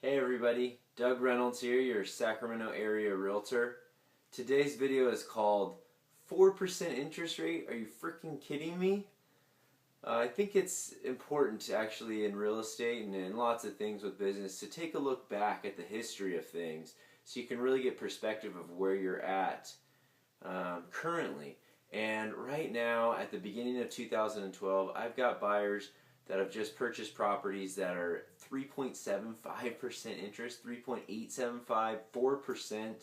Hey everybody, Doug Reynolds here, your Sacramento Area Realtor. Today's video is called 4% interest rate. Are you freaking kidding me? I think it's important to actually in real estate and in lots of things with business to take a look back at the history of things so you can really get perspective of where you're at currently. And right now, at the beginning of 2012, I've got buyers that have just purchased properties that are 3.75% interest, 3.875, 4%.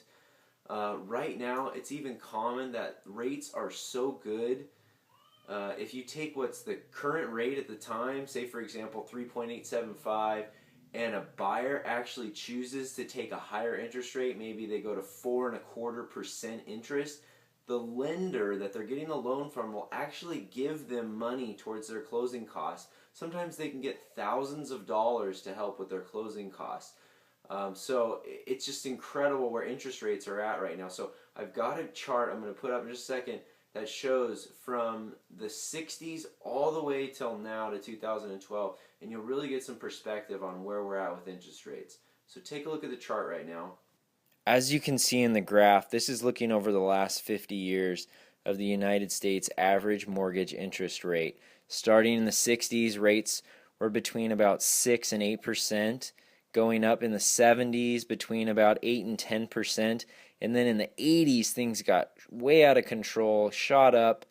Right now, it's even common that rates are so good. If you take what's the current rate at the time, say for example 3.875, and a buyer actually chooses to take a higher interest rate, maybe they go to 4.25% interest, the lender that they're getting the loan from will actually give them money towards their closing costs. Sometimes they can get thousands of dollars to help with their closing costs. So it's just incredible where interest rates are at right now. So I've got a chart I'm going to put up in just a second that shows from the 60s all the way till now to 2012, and you'll really get some perspective on where we're at with interest rates. So take a look at the chart right now. As you can see in the graph, this is looking over the last 50 years of the United States average mortgage interest rate. Starting in the 60s, rates were between about 6 and 8%, going up in the 70s between about 8 and 10%, and then in the 80s things got way out of control, shot up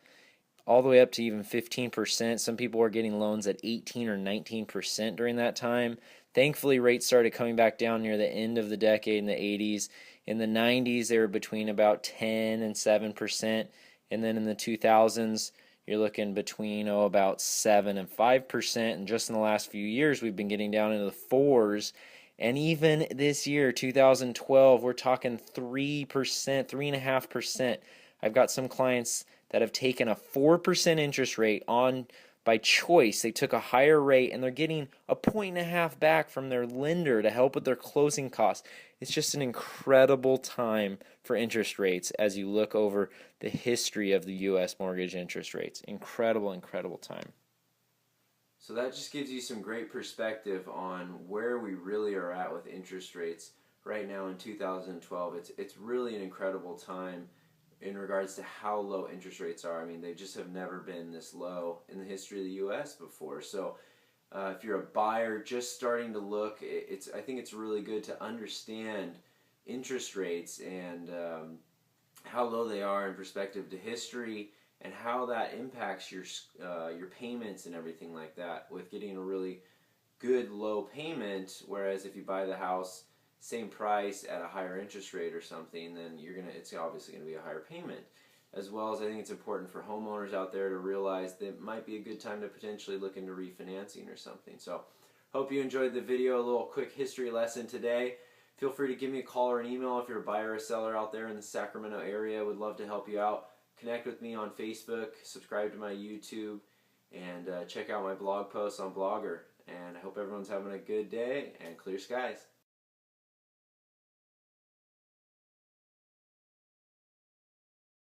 all the way up to even 15%. Some people were getting loans at 18 or 19% during that time. Thankfully, rates started coming back down near the end of the decade in the 80s. In the 90s, they were between about 10 and 7%. And then in the 2000s, you're looking between about 7 and 5%. And just in the last few years, we've been getting down into the 4s. And even this year, 2012, we're talking 3%, 3.5%. I've got some clients that have taken a 4% interest rate on by choice. They took a higher rate and they're getting 1.5 points back from their lender to help with their closing costs. It's just an incredible time for interest rates as you look over the history of the U.S. mortgage interest rates. Incredible, incredible time. So that just gives you some great perspective on where we really are at with interest rates right now in 2012. It's really an incredible time in regards to how low interest rates are. I mean, they just have never been this low in the history of the U.S. before. So if you're a buyer just starting to look, I think it's really good to understand interest rates and how low they are in perspective to history and how that impacts your payments and everything like that with getting a really good low payment, whereas if you buy the house same price at a higher interest rate or something, then it's obviously going to be a higher payment. As well as I think it's important for homeowners out there to realize that it might be a good time to potentially look into refinancing or something. So hope you enjoyed the video, a little quick history lesson today. Feel free to give me a call or an email if you're a buyer or seller out there in the Sacramento area. Would love to help you out. Connect with me on Facebook, subscribe to my YouTube, and check out my blog posts on Blogger. And I hope everyone's having a good day and clear skies.